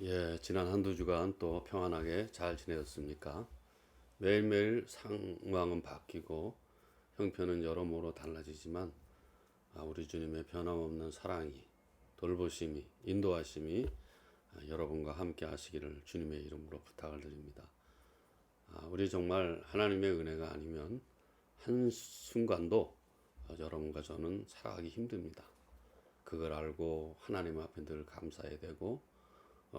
예, 지난 한두 주간 또 평안하게 잘 지내셨습니까? 매일매일 상황은 바뀌고 형편은 여러모로 달라지지만 우리 주님의 변함없는 사랑이, 돌보심이, 인도하심이 여러분과 함께 하시기를 주님의 이름으로 부탁을 드립니다. 우리 정말 하나님의 은혜가 아니면 한순간도 여러분과 저는 살아가기 힘듭니다. 그걸 알고 하나님 앞에 늘 감사해야 되고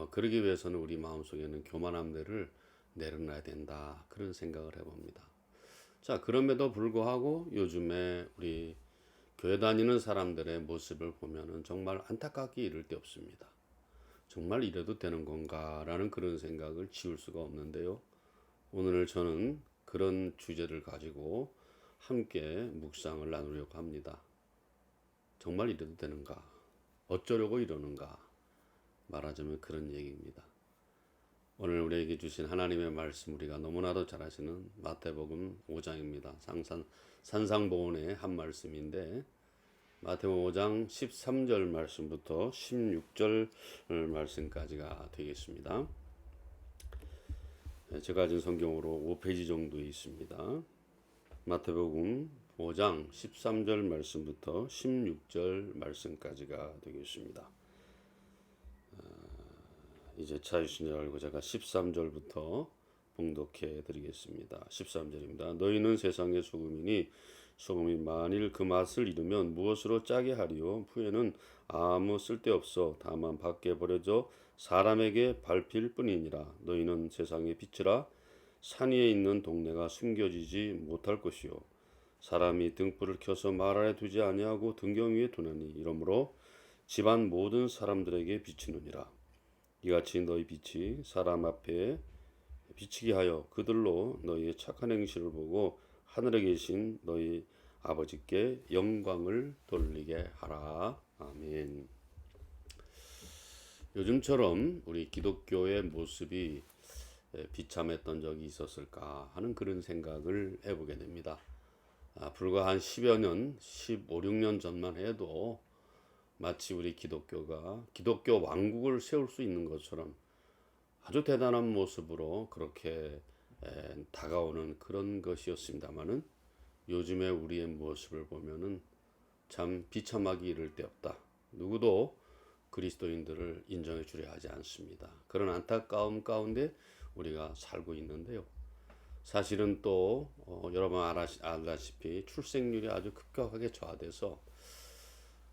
그러기 위해서는 우리 마음속에는 교만함들을 내려놔야 된다. 그런 생각을 해봅니다. 자, 그럼에도 불구하고 요즘에 우리 교회 다니는 사람들의 모습을 보면은 정말 안타깝게 이를 데 없습니다. 정말 이래도 되는 건가라는 그런 생각을 지울 수가 없는데요. 오늘 저는 그런 주제를 가지고 함께 묵상을 나누려고 합니다. 정말 이래도 되는가? 어쩌려고 이러는가? 말하자면 그런 얘기입니다. 오늘 우리에게 주신 하나님의 말씀 우리가 너무나도 잘 아시는 마태복음 5장입니다. 산상보훈의 한 말씀인데 마태복음 5장 13절 말씀부터 16절 말씀까지가 되겠습니다. 제가 가진 성경으로 5페이지 정도 있습니다. 마태복음 5장 13절 말씀부터 16절 말씀까지가 되겠습니다. 이제 찾으시니 알고 제가 13절부터 봉독해 드리겠습니다. 13절입니다. 너희는 세상의 소금이니 소금이 만일 그 맛을 잃으면 무엇으로 짜게 하리요? 후에는 아무 쓸데없어 다만 밖에 버려져 사람에게 밟힐 뿐이니라. 너희는 세상의 빛이라. 산 위에 있는 동네가 숨겨지지 못할 것이요 사람이 등불을 켜서 말 아래 두지 아니하고 등경 위에 두나니 이러므로 집안 모든 사람들에게 비치느니라. 이같이 너희 빛이 사람 앞에 비치게 하여 그들로 너희의 착한 행실을 보고 하늘에 계신 너희 아버지께 영광을 돌리게 하라. 아멘. 요즘처럼 우리 기독교의 모습이 비참했던 적이 있었을까 하는 그런 생각을 해보게 됩니다. 불과 한 10여 년, 15, 16년 전만 해도 마치 우리 기독교가 기독교 왕국을 세울 수 있는 것처럼 아주 대단한 모습으로 그렇게 다가오는 그런 것이었습니다마는 요즘에 우리의 모습을 보면은 참 비참하기 이를 데 없다. 누구도 그리스도인들을 인정해 주려 하지 않습니다. 그런 안타까움 가운데 우리가 살고 있는데요. 사실은 또 여러분 알다시피 출생률이 아주 급격하게 저하돼서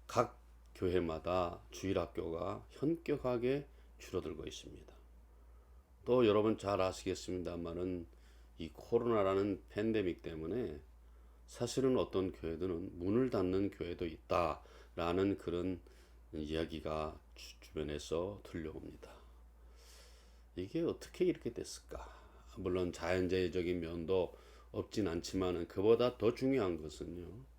각 교회마다 주일학교가 현격하게 줄어들고 있습니다. 또 여러분 잘 아시겠습니다만은 이 코로나라는 팬데믹 때문에 사실은 어떤 교회들은 문을 닫는 교회도 있다라는 그런 이야기가 주변에서 들려옵니다. 이게 어떻게 이렇게 됐을까? 물론 자연재해적인 면도 없진 않지만은 그보다 더 중요한 것은요.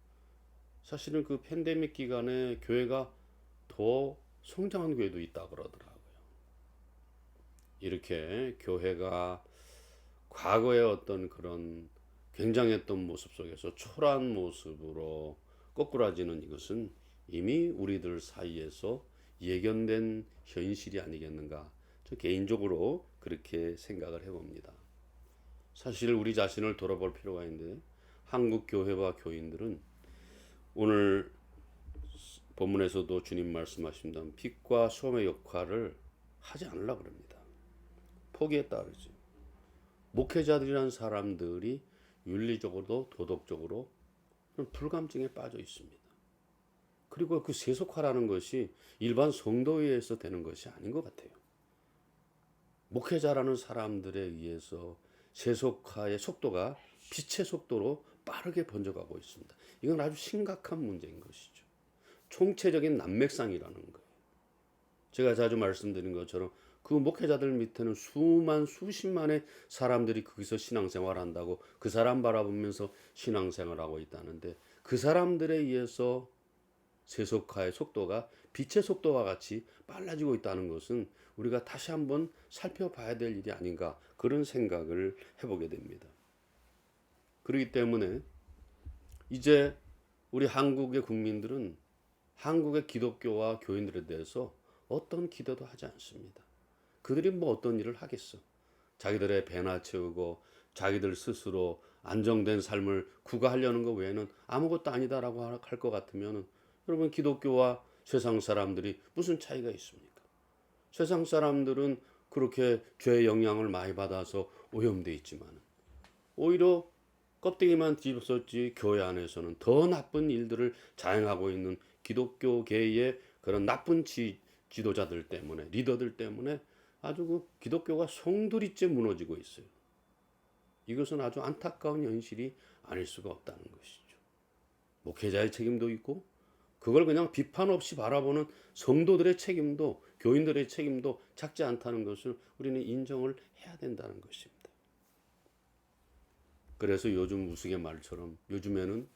사실은 그 팬데믹 기간에 교회가 더 성장한 교회도 있다 그러더라고요. 이렇게 교회가 과거의 어떤 그런 굉장했던 모습 속에서 초라한 모습으로 거꾸라지는 이것은 이미 우리들 사이에서 예견된 현실이 아니겠는가. 저 개인적으로 그렇게 생각을 해봅니다. 사실 우리 자신을 돌아볼 필요가 있는데 한국 교회와 교인들은 오늘 본문에서도 주님 말씀하십니다. 빛과 소금의 역할을 하지 않으려고 합니다. 포기했다 그러죠. 목회자들이란 사람들이 윤리적으로도 도덕적으로 불감증에 빠져 있습니다. 그리고 그 세속화라는 것이 일반 성도에 의해서 되는 것이 아닌 것 같아요. 목회자라는 사람들에 의해서 세속화의 속도가 빛의 속도로 빠르게 번져가고 있습니다. 이건 아주 심각한 문제인 것이죠. 총체적인 난맥상이라는 거예요. 제가 자주 말씀드린 것처럼 그 목회자들 밑에는 수십만의 사람들이 거기서 신앙생활한다고 그 사람 바라보면서 신앙생활하고 있다는데 그 사람들에 의해서 세속화의 속도가 빛의 속도와 같이 빨라지고 있다는 것은 우리가 다시 한번 살펴봐야 될 일이 아닌가 그런 생각을 해보게 됩니다. 그렇기 때문에 이제 우리 한국의 국민들은 한국의 기독교와 교인들에 대해서 어떤 기대도 하지 않습니다. 그들이 뭐 어떤 일을 하겠어. 자기들의 배나 채우고 자기들 스스로 안정된 삶을 구가하려는 것 외에는 아무것도 아니다라고 할 것 같으면 여러분 기독교와 세상 사람들이 무슨 차이가 있습니까? 세상 사람들은 그렇게 죄의 영향을 많이 받아서 오염돼 있지만 오히려 껍데기만 뒤집었지 교회 안에서는 더 나쁜 일들을 자행하고 있는 기독교계의 그런 나쁜 지도자들 때문에 리더들 때문에 아주 그 기독교가 송두리째 무너지고 있어요. 이것은 아주 안타까운 현실이 아닐 수가 없다는 것이죠. 목회자의 책임도 있고 그걸 그냥 비판 없이 바라보는 성도들의 책임도 교인들의 책임도 작지 않다는 것을 우리는 인정을 해야 된다는 것입니다. 그래서 요즘 우스갯말처럼 요즘에는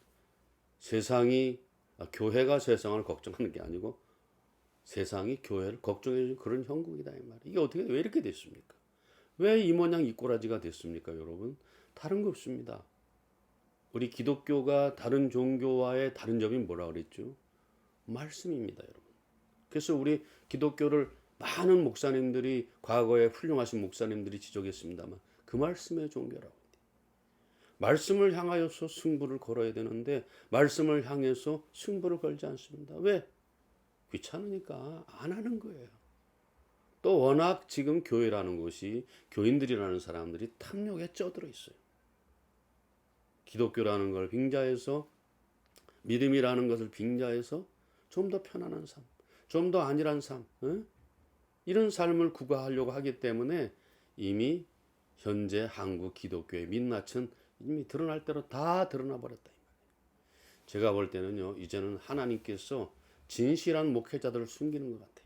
교회가 세상을 걱정하는 게 아니고 세상이 교회를 걱정해 주는 그런 형국이다 이 말이에요. 이게 어떻게 왜 이렇게 됐습니까? 왜 이 모양 이 꼬라지가 됐습니까, 여러분? 다른 거 없습니다. 우리 기독교가 다른 종교와의 다른 점이 뭐라 그랬죠? 말씀입니다, 여러분. 그래서 우리 기독교를 많은 목사님들이 과거에 훌륭하신 목사님들이 지적했습니다만 그 말씀의 종교라고. 말씀을 향하여서 승부를 걸어야 되는데 말씀을 향해서 승부를 걸지 않습니다. 왜? 귀찮으니까 안 하는 거예요. 또 워낙 지금 교회라는 것이 교인들이라는 사람들이 탐욕에 쩌들어 있어요. 기독교라는 걸 빙자해서 믿음이라는 것을 빙자해서 좀 더 편안한 삶, 좀 더 안일한 삶, 이런 삶을 구가하려고 하기 때문에 이미 현재 한국 기독교의 민낯은 이미 드러날 대로 다 드러나 버렸다. 제가 볼 때는요, 이제는 하나님께서 진실한 목회자들을 숨기는 것 같아요.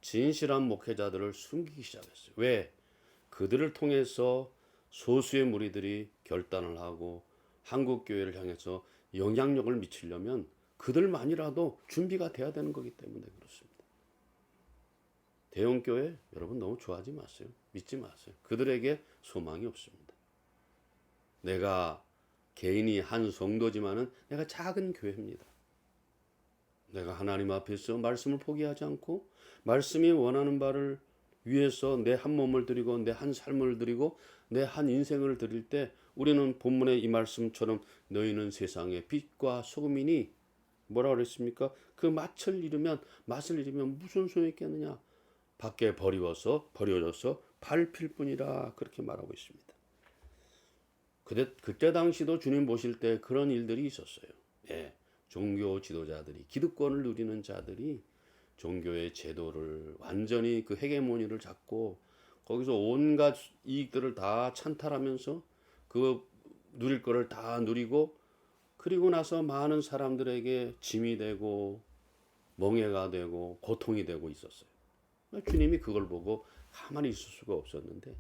진실한 목회자들을 숨기기 시작했어요. 왜? 그들을 통해서 소수의 무리들이 결단을 하고 한국 교회를 향해서 영향력을 미치려면 그들만이라도 준비가 돼야 되는 거기 때문에 그렇습니다. 대형교회 여러분 너무 좋아하지 마세요. 믿지 마세요. 그들에게 소망이 없습니다. 내가 개인이 한 성도지만은 내가 작은 교회입니다. 내가 하나님 앞에서 말씀을 포기하지 않고 말씀이 원하는 바를 위해서 내 한 몸을 드리고 내 한 삶을 드리고 내 한 인생을 드릴 때 우리는 본문의 이 말씀처럼 너희는 세상의 빛과 소금이니 뭐라 그랬습니까? 그 맛을 잃으면 무슨 소용이 있겠느냐? 밖에 버려져서 밟힐 뿐이라 그렇게 말하고 있습니다. 그때 당시도 주님 보실 때 그런 일들이 있었어요. 예, 종교 지도자들이 기득권을 누리는 자들이 종교의 제도를 완전히 그 헤게모니를 잡고 거기서 온갖 이익들을 다 찬탈하면서 그 누릴 거를 다 누리고 그리고 나서 많은 사람들에게 짐이 되고 멍해가 되고 고통이 되고 있었어요. 주님이 그걸 보고 가만히 있을 수가 없었는데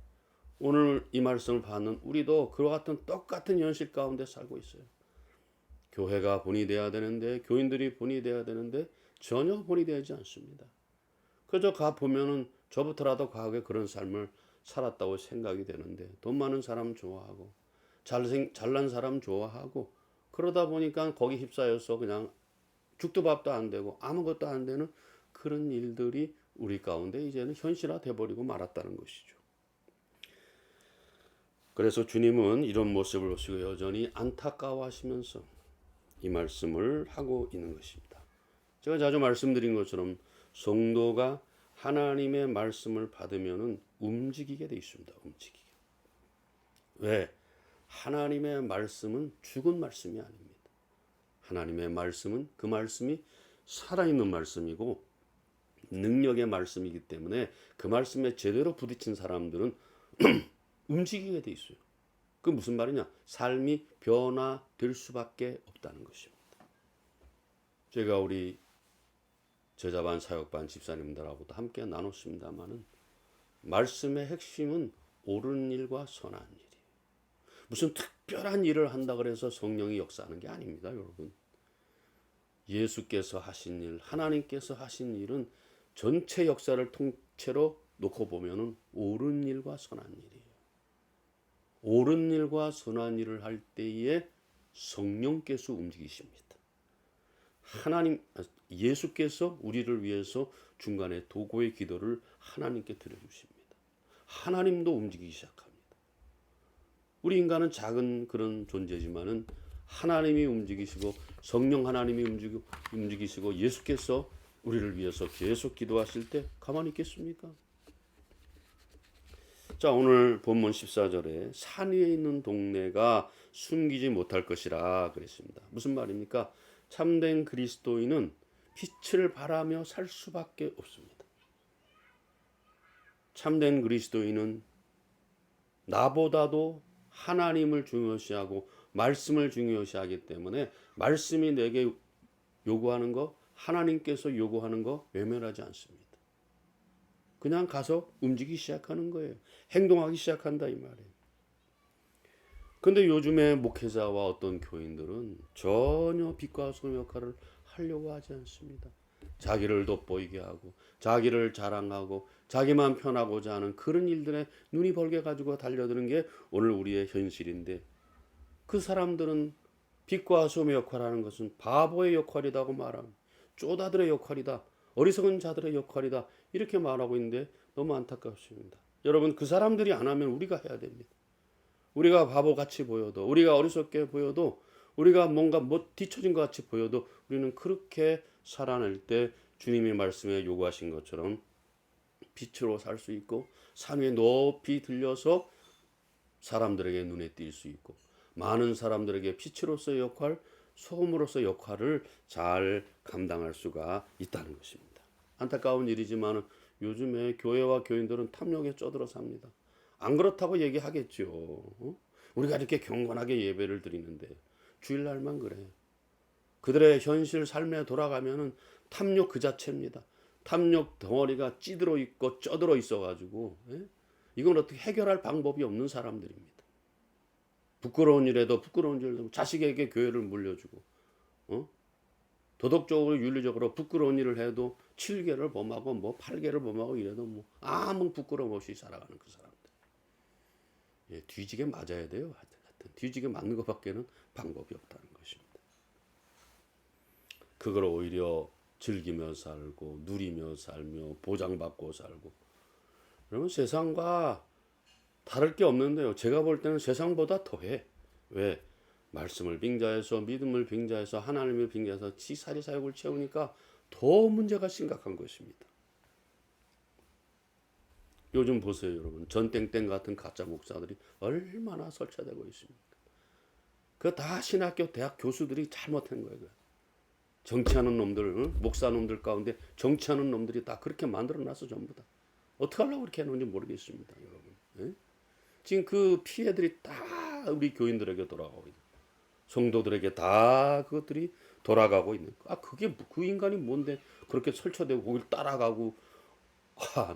오늘 이 말씀을 받는 우리도 그와 같은 똑같은 현실 가운데 살고 있어요. 교회가 본이 돼야 되는데 교인들이 본이 돼야 되는데 전혀 본이 되지 않습니다. 그저 보면은 저부터라도 과거에 그런 삶을 살았다고 생각이 되는데 돈 많은 사람 좋아하고 잘난 사람 좋아하고 그러다 보니까 거기 휩싸여서 그냥 죽도 밥도 안 되고 아무것도 안 되는 그런 일들이 우리 가운데 이제는 현실화 돼버리고 말았다는 것이죠. 그래서 주님은 이런 모습을 보시고 여전히 안타까워하시면서 이 말씀을 하고 있는 것입니다. 제가 자주 말씀드린 것처럼 성도가 하나님의 말씀을 받으면 움직이게 돼 있습니다. 움직이게. 왜? 하나님의 말씀은 죽은 말씀이 아닙니다. 하나님의 말씀은 그 말씀이 살아있는 말씀이고 능력의 말씀이기 때문에 그 말씀에 제대로 부딪힌 사람들은 움직이게 돼 있어요. 그 무슨 말이냐? 삶이 변화될 수밖에 없다는 것입니다. 제가 우리 제자반 사역반 집사님들하고도 함께 나눴습니다마는 말씀의 핵심은 옳은 일과 선한 일이에요. 무슨 특별한 일을 한다 그래서 성령이 역사하는 게 아닙니다, 여러분. 예수께서 하신 일, 하나님께서 하신 일은 전체 역사를 통째로 놓고 보면은 옳은 일과 선한 일이에요. 옳은 일과 선한 일을 할 때에 성령께서 움직이십니다. 예수께서 우리를 위해서 중간에 도구의 기도를 하나님께 드려주십니다. 하나님도 움직이기 시작합니다. 우리 인간은 작은 그런 존재지만은 하나님이 움직이시고 성령 하나님이 움직이시고 예수께서 우리를 위해서 계속 기도하실 때 가만히 있겠습니까? 자, 오늘 본문 14절에 산 위에 있는 동네가 숨기지 못할 것이라 그랬습니다. 무슨 말입니까? 참된 그리스도인은 빛을 발하며 살 수밖에 없습니다. 참된 그리스도인은 나보다도 하나님을 중요시하고 말씀을 중요시하기 때문에 말씀이 내게 요구하는 거, 하나님께서 요구하는 거 외면하지 않습니다. 그냥 가서 움직이기 시작하는 거예요. 행동하기 시작한다 이 말이에요. 근데 요즘에 목회자와 어떤 교인들은 전혀 빛과 소금 역할을 하려고 하지 않습니다. 자기를 돋보이게 하고 자기를 자랑하고 자기만 편하고자 하는 그런 일들에 눈이 벌게 가지고 달려드는 게 오늘 우리의 현실인데, 그 사람들은 빛과 소금의 역할을 하는 것은 바보의 역할이라고 말합니다. 쪼다들의 역할이다. 어리석은 자들의 역할이다. 이렇게 말하고 있는데 너무 안타깝습니다. 여러분, 그 사람들이 안 하면 우리가 해야 됩니다. 우리가 바보같이 보여도, 우리가 어리석게 보여도, 우리가 뭔가 뒤처진 것 같이 보여도 우리는 그렇게 살아낼 때 주님이 말씀에 요구하신 것처럼 빛으로 살 수 있고 산 위에 높이 들려서 사람들에게 눈에 띌 수 있고 많은 사람들에게 빛으로서의 역할, 소금으로서의 역할을 잘 감당할 수가 있다는 것입니다. 안타까운 일이지만 요즘에 교회와 교인들은 탐욕에 쩌들어 삽니다. 안 그렇다고 얘기하겠죠. 우리가 이렇게 경건하게 예배를 드리는데 주일날만 그래. 그들의 현실 삶에 돌아가면은 탐욕 그 자체입니다. 탐욕 덩어리가 찌들어 있고 쩌들어 있어가지고 이건 어떻게 해결할 방법이 없는 사람들입니다. 부끄러운 일에도 부끄러운 일도 자식에게 교회를 물려주고 도덕적으로 윤리적으로 부끄러운 일을 해도 7개를 범하고 뭐 8개를 범하고 이래도 뭐 아무 부끄러움 없이 살아가는 그 사람들. 예, 뒤지게 맞아야 돼요. 하여튼 뒤지게 맞는 것밖에는 방법이 없다는 것입니다. 그걸 오히려 즐기며 살고 누리며 살며 보장받고 살고, 그러면 세상과 다를 게 없는데요. 제가 볼 때는 세상보다 더해. 왜? 말씀을 빙자해서 믿음을 빙자해서 하나님을 빙자해서 지사리 사역을 채우니까 더 문제가 심각한 것입니다. 요즘 보세요, 여러분. 전땡땡 같은 가짜 목사들이 얼마나 설치되고 있습니까? 그 다 신학교 대학 교수들이 잘못한 거예요. 정치하는 놈들, 목사놈들 가운데 정치하는 놈들이 다 그렇게 만들어놨어, 전부 다. 어떻게 하려고 그렇게 해놓은지 모르겠습니다, 여러분. 예? 지금 그 피해들이 다 우리 교인들에게 돌아가고 있는, 성도들에게 다 그것들이 돌아가고 있는. 그게 그 인간이 뭔데 그렇게 설쳐되고 거길 따라가고.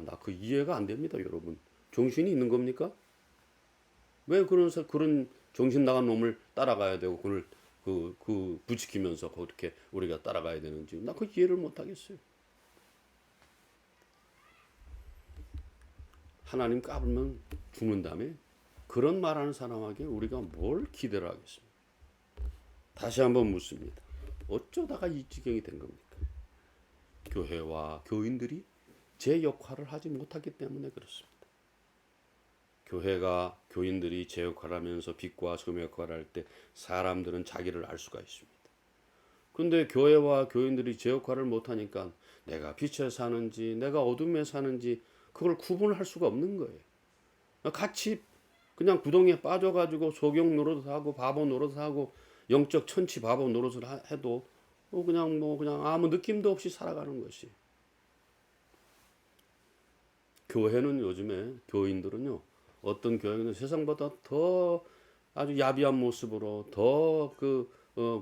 나 그 이해가 안 됩니다, 여러분. 정신이 있는 겁니까? 왜 그런 정신 나간 놈을 따라가야 되고 그걸 부추기면서 그렇게 우리가 따라가야 되는지 나 그 이해를 못 하겠어요. 하나님 까불면 죽는다며? 그런 말하는 사람에게 우리가 뭘 기대를 하겠습니까? 다시 한번 묻습니다. 어쩌다가 이 지경이 된 겁니까? 교회와 교인들이 제 역할을 하지 못하기 때문에 그렇습니다. 교회가 교인들이 제 역할을 하면서 빛과 소금의 역할을 할 때 사람들은 자기를 알 수가 있습니다. 근데 교회와 교인들이 제 역할을 못하니까 내가 빛에 사는지 내가 어둠에 사는지 그걸 구분할 수가 없는 거예요. 같이 그냥 구덩이에 빠져가지고 소경 노릇하고 바보 노릇하고 영적 천치 바보 노릇을 해도 그냥 아무 느낌도 없이 살아가는 것이. 교회는 요즘에 교인들은요, 어떤 교회는 세상보다 더 아주 야비한 모습으로 더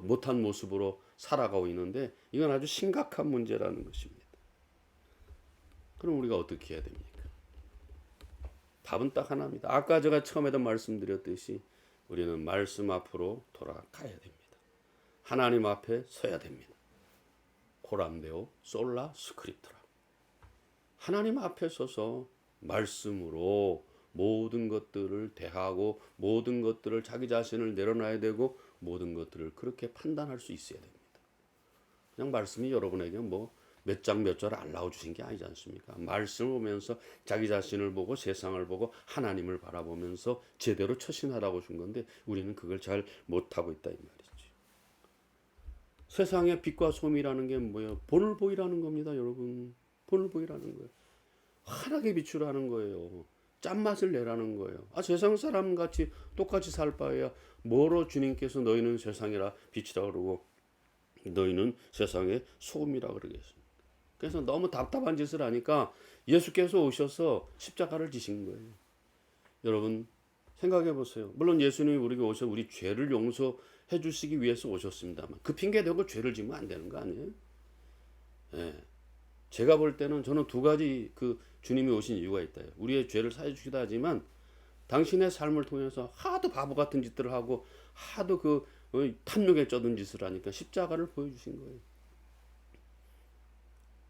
못한 모습으로 살아가고 있는데 이건 아주 심각한 문제라는 것입니다. 그럼 우리가 어떻게 해야 됩니까? 답은 딱 하나입니다. 아까 제가 처음에도 말씀드렸듯이 우리는 말씀 앞으로 돌아가야 됩니다. 하나님 앞에 서야 됩니다. 코람데오 솔라 스크립트라. 하나님 앞에 서서 말씀으로 모든 것들을 대하고 모든 것들을 자기 자신을 내려놔야 되고 모든 것들을 그렇게 판단할 수 있어야 됩니다. 그냥 말씀이 여러분에게 몇 장 몇 절 알라고 주신 게 아니지 않습니까? 말씀을 보면서 자기 자신을 보고 세상을 보고 하나님을 바라보면서 제대로 처신하라고 준 건데 우리는 그걸 잘 못하고 있다 이 말이죠. 세상의 빛과 소금이라는 게 뭐예요? 본을 보이라는 겁니다, 여러분. 본을 보이라는 거예요. 환하게 비추라는 거예요. 짠맛을 내라는 거예요. 세상 사람 같이 똑같이 살 바에야 뭐로 주님께서 너희는 세상이라 빛이라 그러고 너희는 세상의 소금이라 그러겠습니다. 그래서 너무 답답한 짓을 하니까 예수께서 오셔서 십자가를 지신 거예요. 여러분 생각해 보세요. 물론 예수님이 우리에게 오셔서 우리 죄를 용서해 주시기 위해서 오셨습니다만 그 핑계 대고 죄를 지면 안 되는 거 아니에요? 예. 제가 볼 때는 저는 두 가지 그 주님이 오신 이유가 있다. 우리의 죄를 사해 주시다 하지만 당신의 삶을 통해서 하도 바보 같은 짓들을 하고 하도 그 탐욕에 쩌든 짓을 하니까 십자가를 보여주신 거예요.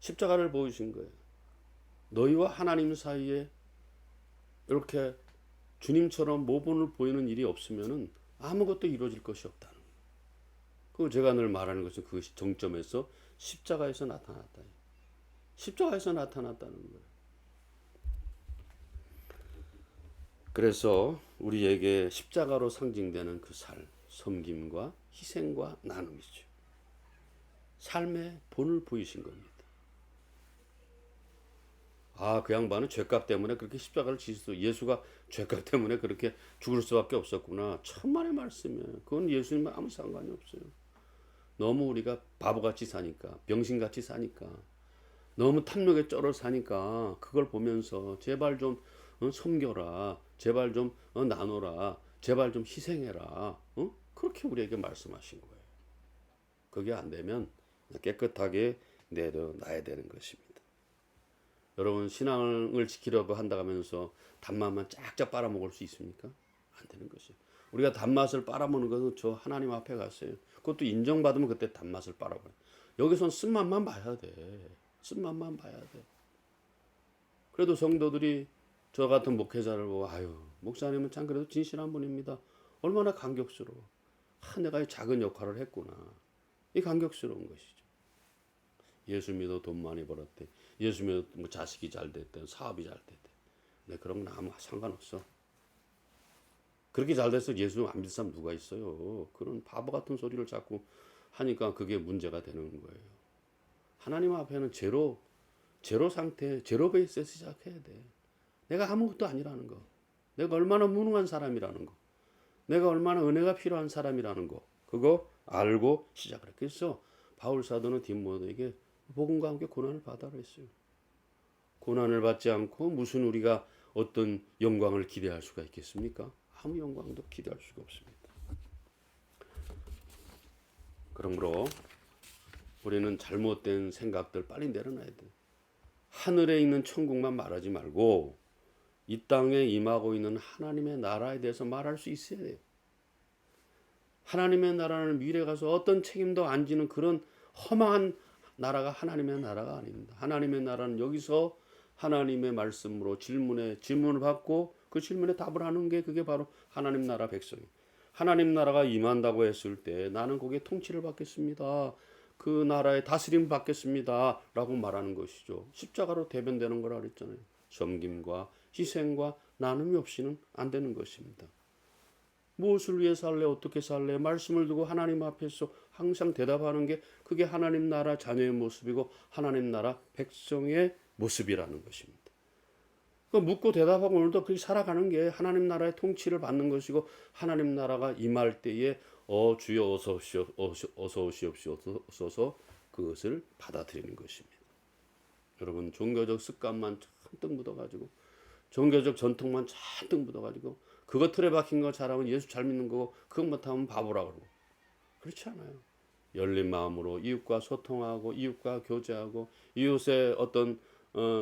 십자가를 보여주신 거예요. 너희와 하나님 사이에 이렇게 주님처럼 모본을 보이는 일이 없으면은 아무것도 이루어질 것이 없다는 거예요. 그 제가 늘 말하는 것은 그것이 정점에서 십자가에서 나타났다. 십자가에서 나타났다는 거예요. 그래서 우리에게 십자가로 상징되는 그 섬김과 희생과 나눔이죠. 삶의 본을 보이신 겁니다. 그 양반은 죄값 때문에 그렇게 십자가를 지셨어. 예수가 죄값 때문에 그렇게 죽을 수밖에 없었구나. 천만의 말씀이에요. 그건 예수님과 아무 상관이 없어요. 너무 우리가 바보같이 사니까, 병신같이 사니까, 너무 탐욕에 쩔어 사니까 그걸 보면서 제발 좀 섬겨라. 제발 좀 나눠라. 제발 좀 희생해라. 그렇게 우리에게 말씀하신 거예요. 그게 안 되면 깨끗하게 내려놔야 되는 것입니다. 여러분 신앙을 지키려고 한다 하면서 단맛만 쫙쫙 빨아먹을 수 있습니까? 안 되는 것이에요. 우리가 단맛을 빨아먹는 것은 저 하나님 앞에 갔어요. 그것도 인정받으면 그때 단맛을 빨아버려요. 여기선 쓴맛만 봐야 돼. 쓴맛만 봐야 돼. 그래도 성도들이 저 같은 목회자를 보고 목사님은 참 그래도 진실한 분입니다. 얼마나 감격스러워. 내가 이 작은 역할을 했구나. 이 감격스러운 것이죠. 예수 믿어 돈 많이 벌었대. 예수 믿어 뭐 자식이 잘 됐대. 사업이 잘 됐대. 네, 그런 건 아무 상관없어. 그렇게 잘 돼서 예수 안 믿는 사람 누가 있어요. 그런 바보 같은 소리를 자꾸 하니까 그게 문제가 되는 거예요. 하나님 앞에는 제로 상태, 제로 베이스에서 시작해야 돼. 내가 아무것도 아니라는 거. 내가 얼마나 무능한 사람이라는 거. 내가 얼마나 은혜가 필요한 사람이라는 거. 그거 알고 시작을 했어요. 그래서 바울 사도는 디모데에게 복음과 함께 고난을 받아라 했어요. 고난을 받지 않고 무슨 우리가 어떤 영광을 기대할 수가 있겠습니까? 아무 영광도 기대할 수가 없습니다. 그러므로 우리는 잘못된 생각들 빨리 내려놔야 돼. 하늘에 있는 천국만 말하지 말고 이 땅에 임하고 있는 하나님의 나라에 대해서 말할 수 있어야 돼요. 하나님의 나라는 미래에 가서 어떤 책임도 안 지는 그런 험한 나라가 하나님의 나라가 아닙니다. 하나님의 나라는 여기서 하나님의 말씀으로 질문을 받고 그 질문에 답을 하는 게 그게 바로 하나님 나라 백성이에요. 하나님 나라가 임한다고 했을 때 나는 거기에 통치를 받겠습니다. 그 나라의 다스림 받겠습니다. 라고 말하는 것이죠. 십자가로 대변되는 거라 그랬잖아요. 섬김과 희생과 나눔이 없이는 안 되는 것입니다. 무엇을 위해 살래? 어떻게 살래? 말씀을 두고 하나님 앞에서 항상 대답하는 게 그게 하나님 나라 자녀의 모습이고 하나님 나라 백성의 모습이라는 것입니다. 그 묻고 대답하고 오늘도 그렇게 살아가는 게 하나님 나라의 통치를 받는 것이고 하나님 나라가 임할 때에 주여 어서 오시옵소서 그것을 받아들이는 것입니다. 여러분 종교적 습관만 잔뜩 묻어가지고 종교적 전통만 잔뜩 묻어가지고 그거 틀에 박힌 거 잘하면 예수 잘 믿는 거고 그것 못하면 바보라 그러고 그렇지 않아요. 열린 마음으로 이웃과 소통하고 이웃과 교제하고 이웃의 어떤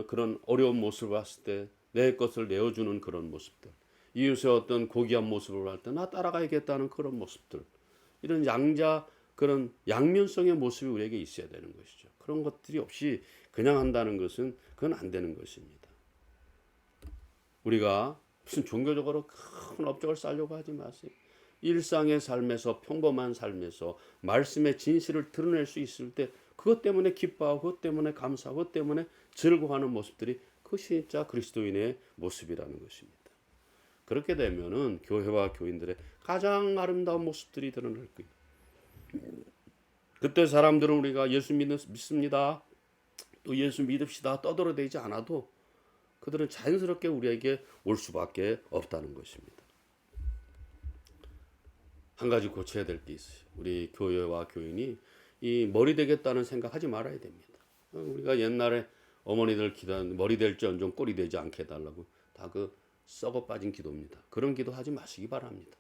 그런 어려운 모습을 봤을 때 내 것을 내어주는 그런 모습들, 이웃의 어떤 고귀한 모습을 볼 때 나 따라가야겠다는 그런 모습들, 이런 그런 양면성의 모습이 우리에게 있어야 되는 것이죠. 그런 것들이 없이 그냥 한다는 것은 그건 안 되는 것입니다. 우리가 무슨 종교적으로 큰 업적을 쌓으려고 하지 마세요. 일상의 삶에서 평범한 삶에서 말씀의 진실을 드러낼 수 있을 때 그것 때문에 기뻐하고 그것 때문에 감사하고 그것 때문에 즐거워하는 모습들이 그것이 진짜 그리스도인의 모습이라는 것입니다. 그렇게 되면은 교회와 교인들의 가장 아름다운 모습들이 드러날 거예요. 그때 사람들은 우리가 예수 믿습니다. 또 예수 믿읍시다. 떠들어대지 않아도 그들은 자연스럽게 우리에게 올 수밖에 없다는 것입니다. 한 가지 고쳐야 될 게 있어요. 우리 교회와 교인이 이 머리 되겠다는 생각하지 말아야 됩니다. 우리가 옛날에 어머니들 기도하는 머리 될지언정 꼴이 되지 않게 해달라고 다 그 썩어 빠진 기도입니다. 그런 기도하지 마시기 바랍니다.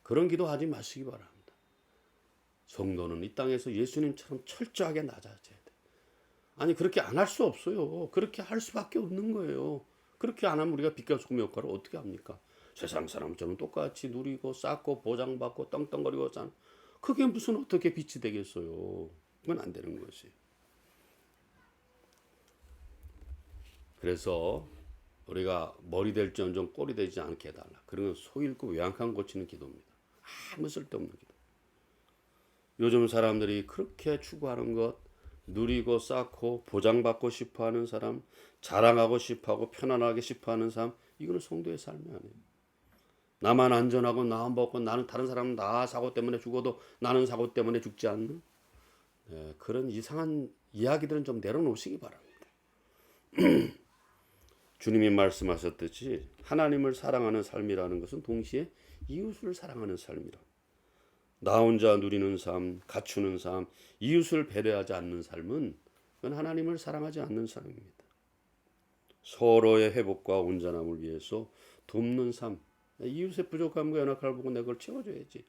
그런 기도하지 마시기 바랍니다. 성도는 이 땅에서 예수님처럼 철저하게 낮아져야 돼. 아니 그렇게 안 할 수 없어요. 그렇게 할 수밖에 없는 거예요. 그렇게 안 하면 우리가 빛과 소금 역할을 어떻게 합니까? 세상 사람처럼 똑같이 누리고 쌓고 보장받고 떵떵거리고 사는 그게 무슨 어떻게 빛이 되겠어요. 그건 안 되는 것이에요. 그래서 우리가 머리 될지언정 꼴이 되지 않게 해달라. 그런 속 잃고 외양간 고치는 기도입니다. 아무 쓸데없는 기도. 요즘 사람들이 그렇게 추구하는 것, 누리고 쌓고 보장받고 싶어하는 사람, 자랑하고 싶어하고 편안하게 싶어하는 사람, 이거는 성도의 삶이 아니에요. 나만 안전하고 나만 먹고 나는 다른 사람은 나 사고 때문에 죽어도 나는 사고 때문에 죽지 않는 그런 이상한 이야기들은 좀 내려놓으시기 바랍니다. 주님이 말씀하셨듯이 하나님을 사랑하는 삶이라는 것은 동시에 이웃을 사랑하는 삶이라. 나 혼자 누리는 삶, 갖추는 삶, 이웃을 배려하지 않는 삶은 그건 하나님을 사랑하지 않는 삶입니다. 서로의 회복과 온전함을 위해서 돕는 삶, 이웃의 부족함과 연약함을 보고 내가 그걸 채워줘야지.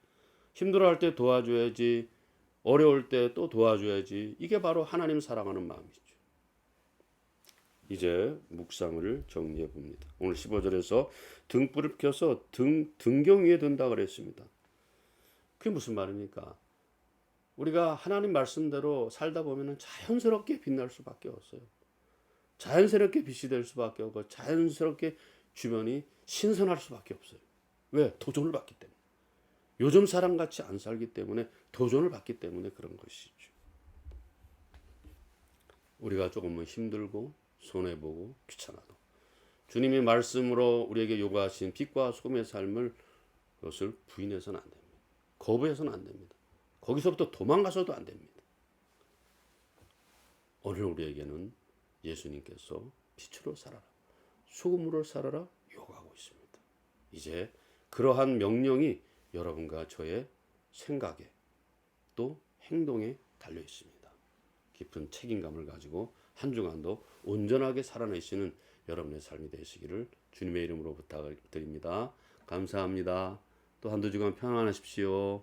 힘들어할 때 도와줘야지. 어려울 때 또 도와줘야지. 이게 바로 하나님 사랑하는 마음이죠. 이제 묵상을 정리해 봅니다. 오늘 15절에서 등불을 켜서 등경 위에 든다 그랬습니다. 그게 무슨 말입니까? 우리가 하나님 말씀대로 살다 보면 자연스럽게 빛날 수밖에 없어요. 자연스럽게 빛이 될 수밖에 없고 자연스럽게 주변이 신선할 수밖에 없어요. 왜? 도전을 받기 때문에. 요즘 사람같이 안 살기 때문에 도전을 받기 때문에 그런 것이죠. 우리가 조금은 힘들고 손해보고 귀찮아도 주님의 말씀으로 우리에게 요구하신 빛과 소금의 삶을 그것을 부인해서는 안 됩니다. 거부해서는 안 됩니다. 거기서부터 도망가서도 안 됩니다. 오늘 우리에게는 예수님께서 빛으로 살아라, 소금으로 살아라 요구하고 있습니다. 이제 그러한 명령이 여러분과 저의 생각에 또 행동에 달려 있습니다. 깊은 책임감을 가지고 한 주간도 온전하게 살아내시는 여러분의 삶이 되시기를 주님의 이름으로 부탁을 드립니다. 감사합니다. 또 한두 주간 평안하십시오.